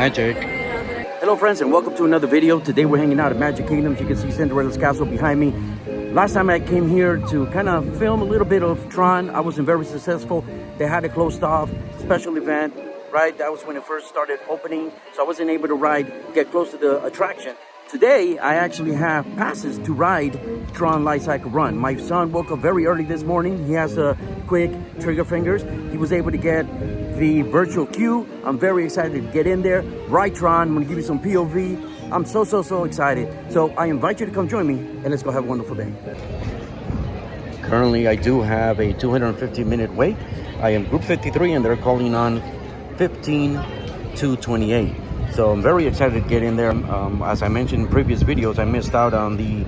Magic. Hello friends and welcome to another video. Today we're hanging out at Magic Kingdom. You can see Cinderella's castle behind me. Last time I came here to kind of film a little bit of Tron, I wasn't very successful. They had it closed off, special event, right? That was when it first started opening, so I wasn't able to get close to the attraction. Today, I actually have passes to ride TRON Lightcycle Run. My son woke up very early this morning. He has quick trigger fingers. He was able to get the virtual queue. I'm very excited to get in there, ride Tron. I'm gonna give you some POV. I'm so excited. So I invite you to come join me and let's go have a wonderful day. Currently, I do have a 250-minute wait. I am group 53 and they're calling on 15 to 28. So I'm very excited to get in there. As I mentioned in previous videos, I missed out on the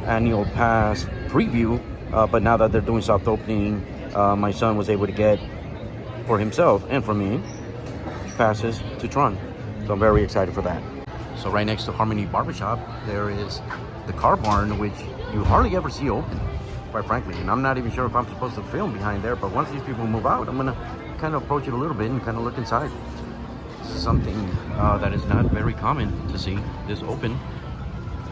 annual pass preview, but now that they're doing soft opening, my son was able to get, for himself and for me, passes to Tron. So I'm very excited for that. So right next to Harmony Barbershop, there is the car barn, which you hardly ever see open, quite frankly. And I'm not even sure if I'm supposed to film behind there, but once these people move out, I'm gonna kind of approach it a little bit and kind of look inside. Something that is not very common to see this open,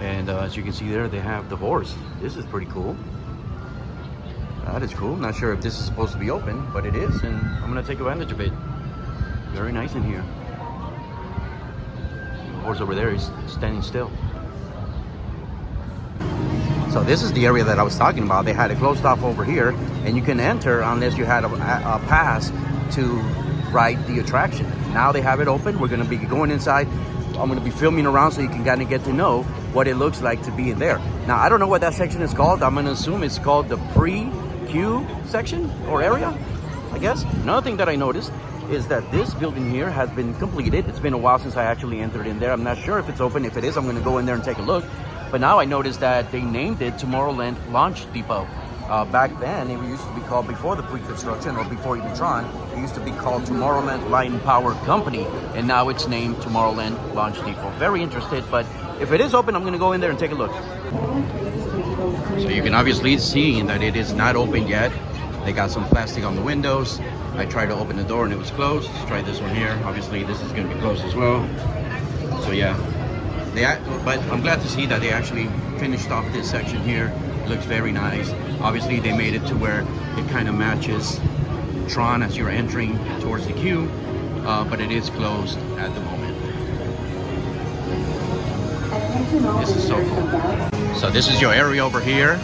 and as you can see there, they have the horse. This is pretty cool. That is cool. Not sure if this is supposed to be open, but it is, and I'm gonna take advantage of it. Very nice in here. The horse over there is standing still. So this is the area that I was talking about. They had it closed off over here, and you can enter unless you had a pass to ride the attraction. Now they have it open. We're gonna be going inside. I'm gonna be filming around so you can kind of get to know what it looks like to be in there. Now, I don't know what that section is called. I'm gonna assume it's called the pre-queue section or area, I guess. Another thing that I noticed is that this building here has been completed. It's been a while since I actually entered in there. I'm not sure if it's open. If it is, I'm gonna go in there and take a look. But now I noticed that they named it Tomorrowland Launch Depot. Back then, it used to be called, before the pre-construction or before even Tron, it used to be called Tomorrowland Light and Power Company, and now it's named Tomorrowland Launch Depot. Very interested, but if it is open, I'm gonna go in there and take a look. So you can obviously see that it is not open yet. They got some plastic on the windows. I tried to open the door and it was closed. Let's try this one here. Obviously, this is gonna be closed as well. So yeah, but I'm glad to see that they actually finished off this section here. It looks very nice. Obviously, they made it to where it kind of matches Tron as you're entering towards the queue, but it is closed at the moment. This is so cool. So this is your area over here.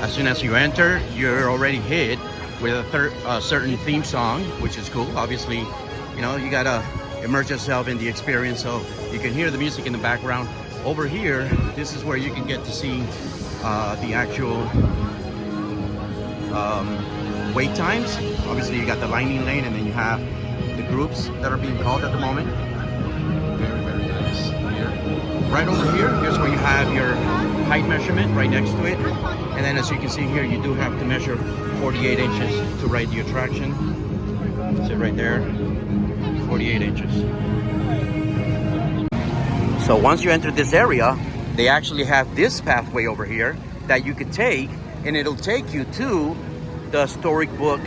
As soon as you enter, you're already hit with a certain theme song, which is cool. Obviously, you know, you gotta immerse yourself in the experience, so you can hear the music in the background. Over here, this is where you can get to see the actual wait times. Obviously, you got the lining lane, and then you have the groups that are being called at the moment. Very nice here. Right over here, here's where you have your height measurement right next to it. And then as you can see here, you do have to measure 48 inches to ride the attraction. That's it right there, 48 inches. So once you enter this area, they actually have this pathway over here that you could take, and it'll take you to the Storybook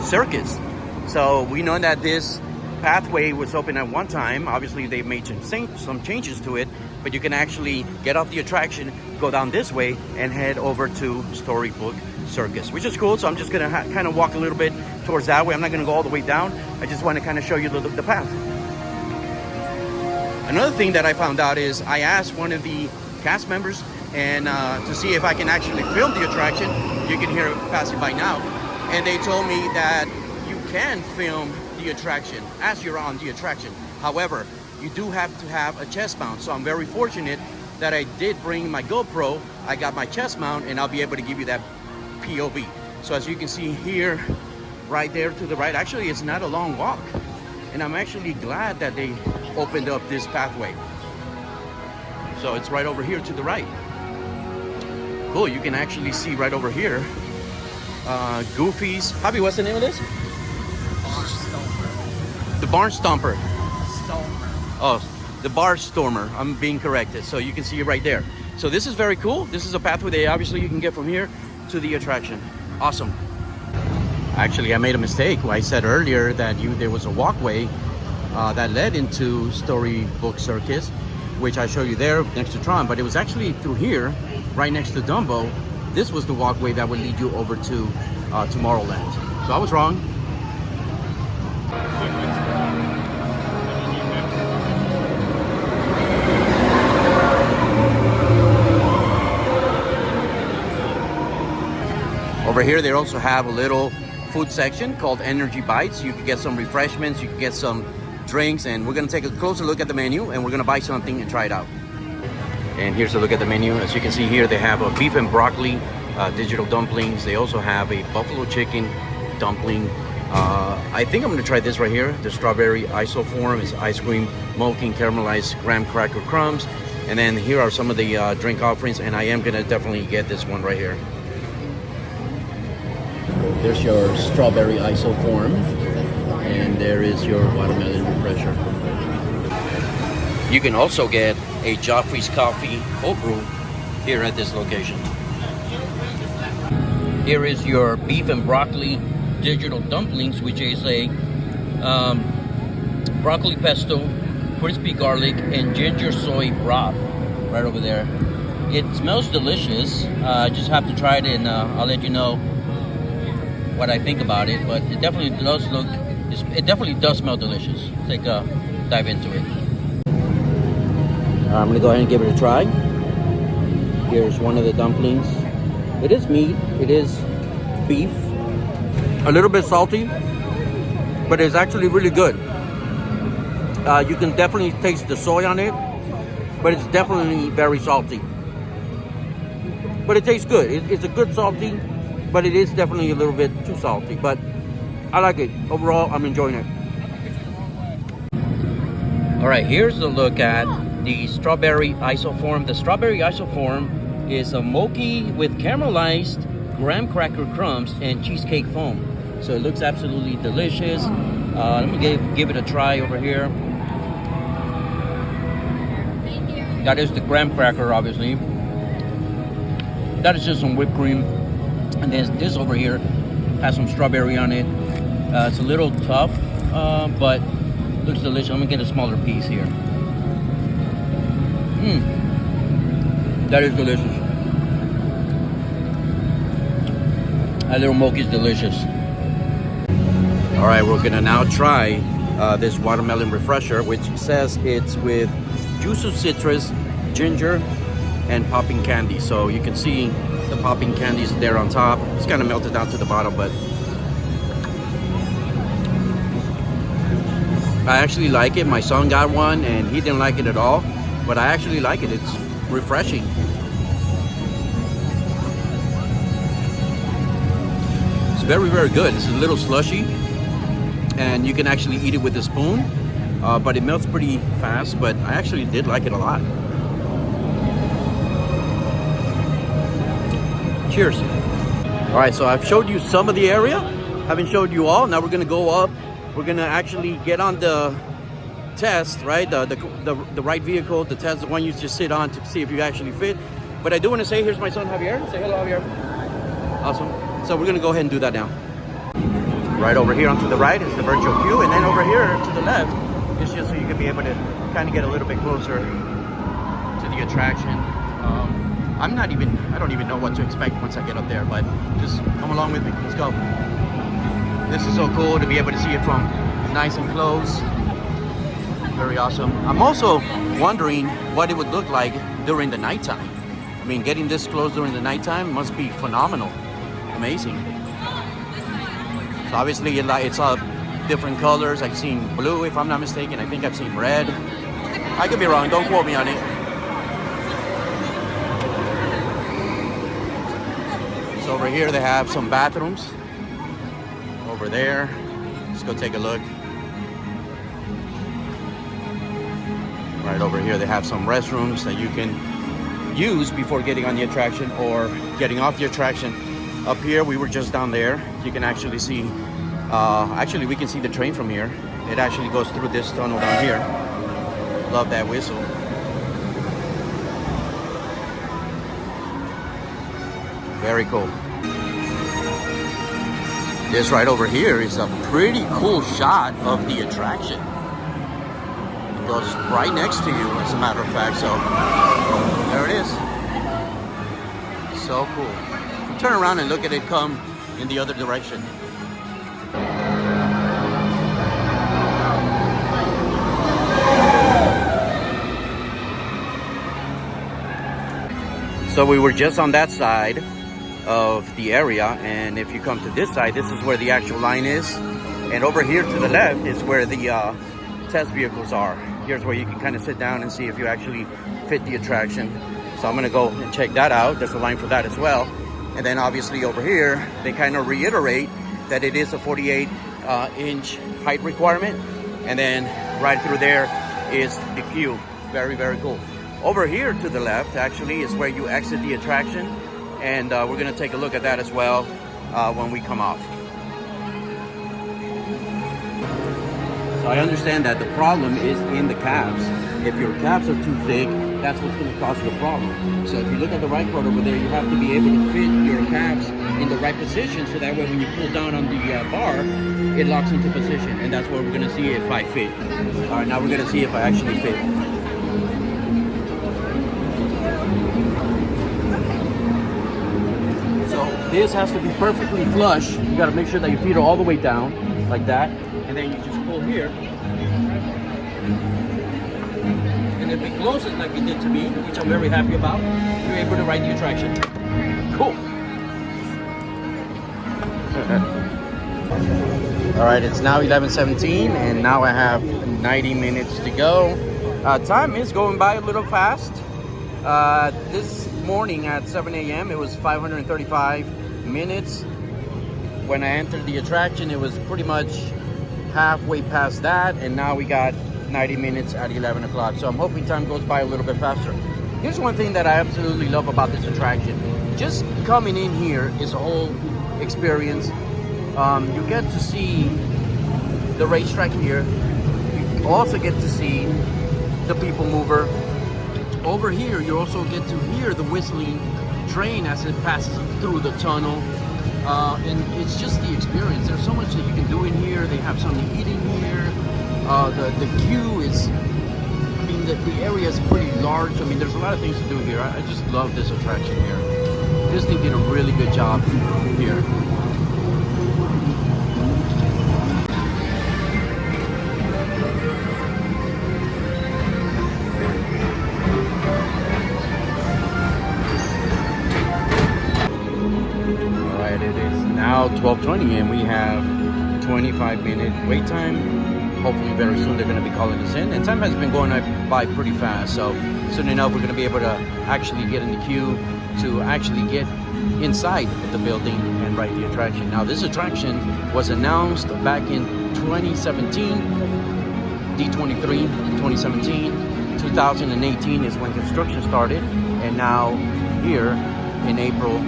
Circus. So we know that this pathway was open at one time. Obviously, they made some changes to it, but you can actually get off the attraction, go down this way, and head over to Storybook Circus, which is cool. So I'm just gonna kind of walk a little bit towards that way. I'm not gonna go all the way down. I just want to kind of show you the path. Another thing that I found out is I asked one of the cast members and to see if I can actually film the attraction. You can hear it passing by now. And they told me that you can film the attraction as you're on the attraction. However, you do have to have a chest mount. So I'm very fortunate that I did bring my GoPro. I got my chest mount, and I'll be able to give you that POV. So as you can see here, right there to the right, actually it's not a long walk. And I'm actually glad that they opened up this pathway. So it's right over here to the right. Cool, you can actually see right over here, Goofy's. Javi, what's the name of this? The Barn Stomper. Oh, the Bar Stormer. I'm being corrected. So you can see it right there. So this is very cool. This is a pathway that obviously you can get from here to the attraction. Awesome. Actually, I made a mistake. I said earlier that there was a walkway that led into Storybook Circus, which I show you there next to Tron, but it was actually through here, right next to Dumbo. This was the walkway that would lead you over to Tomorrowland. So I was wrong. Over here, they also have a little food section called Energy Bites. You can get some refreshments, you can get some drinks, and we're gonna take a closer look at the menu and we're gonna buy something and try it out. And here's a look at the menu. As you can see here, they have a beef and broccoli digital dumplings. They also have a buffalo chicken dumpling. I think I'm gonna try this right here. The strawberry isoform is ice cream, smoking caramelized graham cracker crumbs. And then here are some of the drink offerings, and I am gonna definitely get this one right here. There's your strawberry isoform, and there is your watermelon refresher. You can also get a Joffrey's coffee cold brew here at this location. Here is your beef and broccoli digital dumplings, which is a broccoli pesto, crispy garlic, and ginger soy broth right over there. It smells delicious. I just have to try it, and I'll let you know what I think about it, but it definitely does look, it definitely does smell delicious. Take a dive into it. I'm gonna go ahead and give it a try. Here's one of the dumplings. It is meat, it is beef. A little bit salty, but it's actually really good. You can definitely taste the soy on it, but it's definitely very salty. But it tastes good. It's a good salty, but it is definitely a little bit too salty, but I like it. Overall, I'm enjoying it. All right, here's a look at the strawberry isoform. The strawberry isoform is a mochi with caramelized graham cracker crumbs and cheesecake foam. So it looks absolutely delicious. Let me give it a try over here. That is the graham cracker, obviously. That is just some whipped cream. And then this over here has some strawberry on it. It's a little tough, but looks delicious. I'm gonna get a smaller piece here. That is delicious. That little mochi is delicious. All right, we're gonna now try this watermelon refresher, which says it's with juice of citrus, ginger, and popping candy. So you can see the popping candies there on top. It's kind of melted down to the bottom, but I actually like it. My son got one and he didn't like it at all, but I actually like it. It's refreshing. It's very, very good. It's a little slushy and you can actually eat it with a spoon, but it melts pretty fast, but I actually did like it a lot. Cheers. All right, so I've showed you some of the area. Haven't showed you all. Now we're gonna go up. We're gonna actually get on the test, right? The right vehicle, the test, the one you just sit on to see if you actually fit. But I do want to say, here's my son Javier. Say hello, Javier. Awesome. So we're gonna go ahead and do that now. Right over here onto the right is the virtual queue, and then over here to the left is just so you can be able to kind of get a little bit closer to the attraction. I don't even know what to expect once I get up there, but just come along with me. Let's go. This is so cool to be able to see it from nice and close. Very awesome. I'm also wondering what it would look like during the nighttime. I mean, getting this close during the nighttime must be phenomenal. Amazing. So obviously it's different colors. I've seen blue, if I'm not mistaken. I think I've seen red. I could be wrong, don't quote me on it. So over here they have some bathrooms. Over there, let's go take a look. Right over here they have some restrooms that you can use before getting on the attraction or getting off the attraction. Up here, we were just down there. You can actually see, actually we can see the train from here. It actually goes through this tunnel down here. Love that whistle. Very cool. This right over here is a pretty cool shot of the attraction. goes right next to you, as a matter of fact. So there it is. So cool. Turn around and look at it come in the other direction. So we were just on that side of the area, and if you come to this side, this is where the actual line is, and over here to the left is where the test vehicles are. Here's where you can kind of sit down and see if you actually fit the attraction. So I'm gonna go and check that out. There's a line for that as well. And then obviously over here, they kind of reiterate that it is a 48 inch height requirement. And then right through there is the queue. Very, very cool. Over here to the left actually is where you exit the attraction. And we're gonna take a look at that as well when we come off. So I understand that the problem is in the caps. If your caps are too thick, that's what's going to cause you a problem. So if you look at the right part over there, you have to be able to fit your caps in the right position, so that way when you pull down on the bar, it locks into position. And that's where we're going to see if I fit. All right, now we're going to see if I actually fit. So this has to be perfectly flush. You got to make sure that your feet are all the way down, like that. And then you just pull here. And if it closes like it did to me, which I'm very happy about, you're able to ride the attraction. Cool. All right, it's now 11:17, and now I have 90 minutes to go. Time is going by a little fast. This morning at 7 a.m. it was 535 minutes. When I entered the attraction, it was pretty much halfway past that, and now we got 90 minutes at 11 o'clock. So I'm hoping time goes by a little bit faster. Here's one thing that I absolutely love about this attraction. Just coming in here is a whole experience. You get to see the racetrack here. You also get to see the people mover. Over here, you also get to hear the whistling train as it passes through the tunnel. And it's just the experience. There's so much that you can do in here. They have something to eat in here. The queue is, I mean, the area is pretty large. I mean, there's a lot of things to do here. I just love this attraction here. Disney did a really good job here. Now 12:20, and we have 25-minute wait time. Hopefully very soon they're going to be calling us in, and time has been going by pretty fast, so soon enough we're going to be able to actually get in the queue to actually get inside the building and ride the attraction. Now this attraction was announced back in 2017, D23 2017. 2018 is when construction started, and now here in April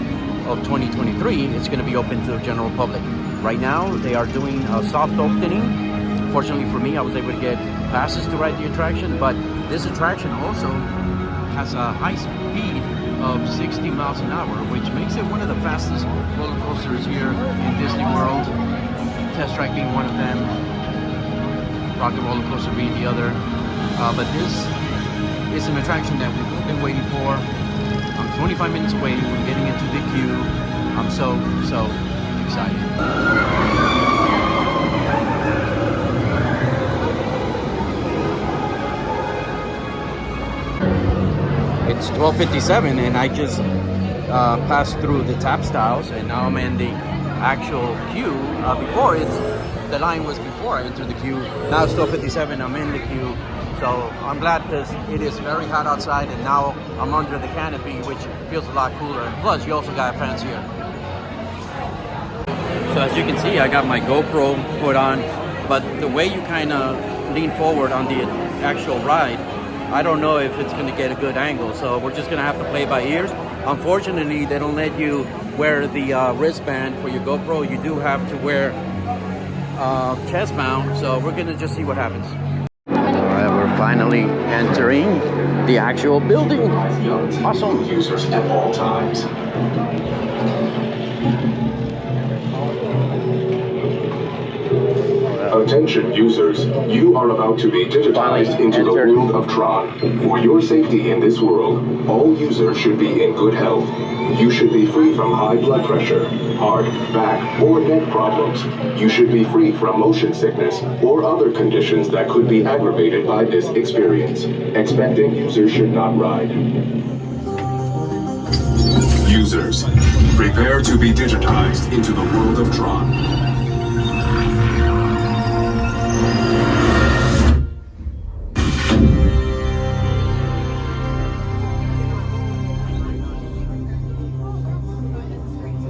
of 2023, it's going to be open to the general public. Right now, they are doing a soft opening. Fortunately for me, I was able to get passes to ride the attraction, but this attraction also has a high speed of 60 miles an hour, which makes it one of the fastest roller coasters here in Disney World. Test Track being one of them, Rocket Roller Coaster being the other. But this is an attraction that we've been waiting for. I'm 25 minutes away from getting into the queue. I'm so excited. It's 12:57, and I just passed through the tap styles, and now I'm in the actual queue. Before the line was before I entered the queue. Now it's 12:57, I'm in the queue. So I'm glad because it is very hot outside, and now I'm under the canopy, which feels a lot cooler. And plus, you also got fans here. So as you can see, I got my GoPro put on, but the way you kind of lean forward on the actual ride, I don't know if it's going to get a good angle. So we're just going to have to play by ears. Unfortunately, they don't let you wear the wristband for your GoPro. You do have to wear chest mount. So we're going to just see what happens. We're finally entering the actual building. Awesome. Users at all times. Attention users, you are about to be digitized into the world of TRON. For your safety in this world, all users should be in good health. You should be free from high blood pressure, heart, back, or neck problems. You should be free from motion sickness or other conditions that could be aggravated by this experience. Expecting users should not ride. Users, prepare to be digitized into the world of TRON.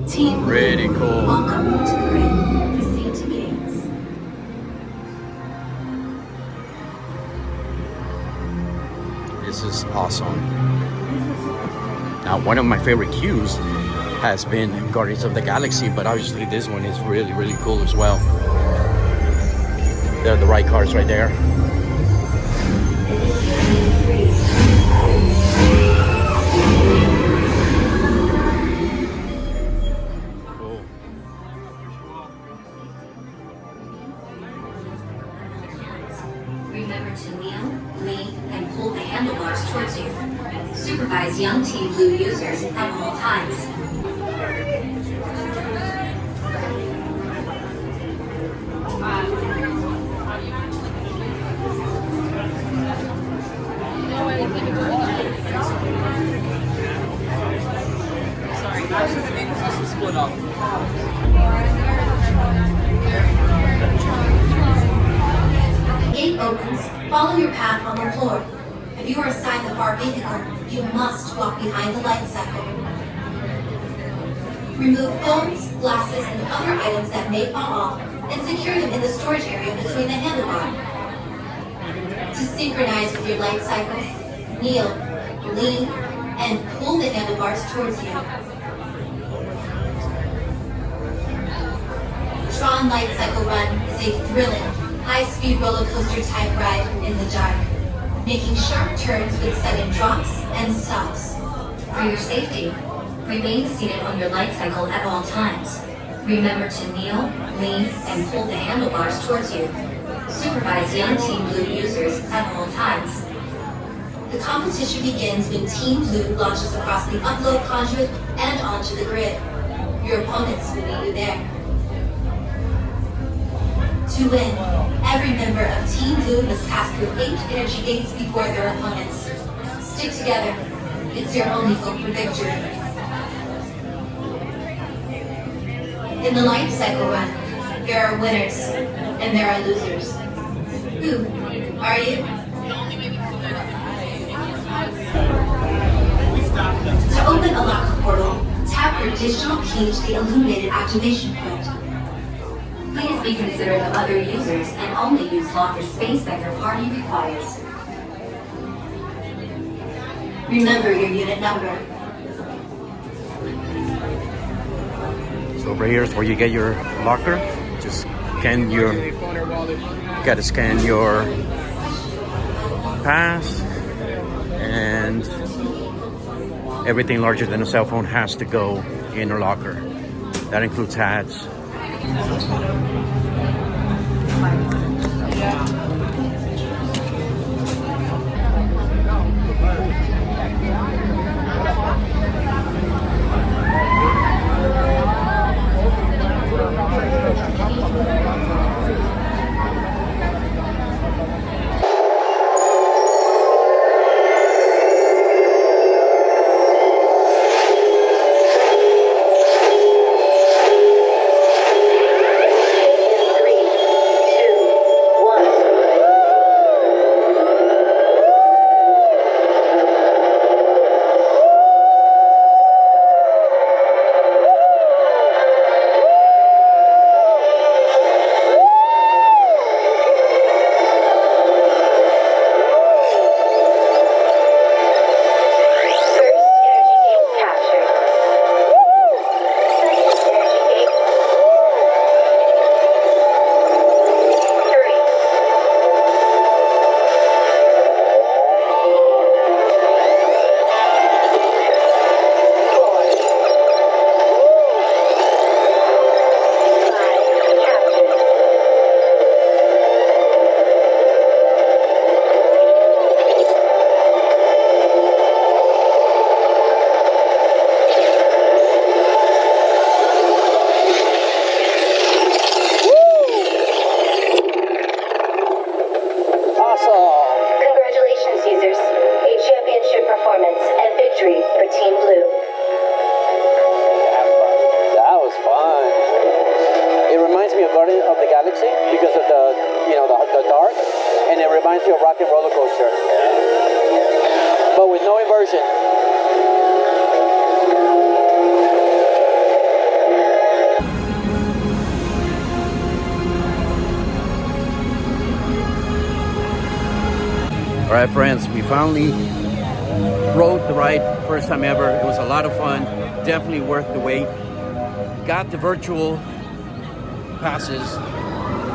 Team, pretty cool. Welcome to the grid. Proceed to gates. This is awesome. Now, one of my favorite queues has been Guardians of the Galaxy, but obviously this one is really, really cool as well. They're the right cars right there. Remember to kneel, lean, and pull the handlebars towards you. Supervise young Team Blue users at all times. Sorry, guys, the name is just split up. Gate opens, follow your path on the floor. If you are assigned the far vehicle, you must walk behind the light cycle. Remove phones, glasses, and other items that may fall off, and secure them in the storage area between the handlebars. To synchronize with your light cycle, kneel, lean, and pull the handlebars towards you. TRON Lightcycle Run is a thrilling, high-speed roller coaster type ride in the dark, making sharp turns with sudden drops and stops. For your safety, remain seated on your light cycle at all times. Remember to kneel, lean, and pull the handlebars towards you. Supervise young Team Blue users at all times. The competition begins when Team Blue launches across the upload conduit and onto the grid. Your opponents will meet you there. To win, every member of Team Blue must pass through 8 energy gates before their opponents. Stick together. It's your only hope for victory. In the light cycle run, there are winners and there are losers. Who are you? To open a locked portal, tap your digital key to the illuminated activation point. Please be considerate of other users and only use locker space that your party requires. Remember your unit number. So over here is where you get your locker. Just scan your, gotta scan your pass, and everything larger than a cell phone has to go in your locker. That includes hats. Guardians of the Galaxy because of the dark, and it reminds you of Rock and Roller Coaster, but with no inversion. All right, friends, we finally rode the ride, first time ever. It was a lot of fun, definitely worth the wait. Got the virtual passes,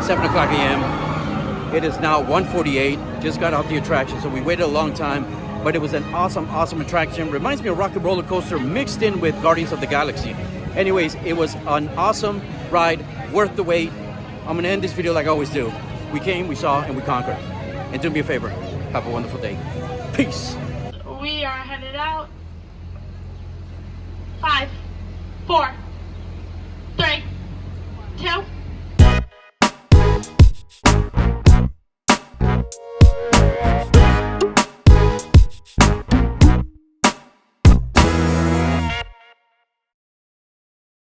7 o'clock a.m. It is now 1:48, just got off the attraction, so we waited a long time, but it was an awesome attraction. Reminds me of Rock and Roller Coaster mixed in with Guardians of the Galaxy. Anyways, it was an awesome ride, worth the wait. I'm gonna end this video like I always do. We came, we saw, and we conquered. And do me a favor, have a wonderful day. Peace. We are headed out. 5, 4,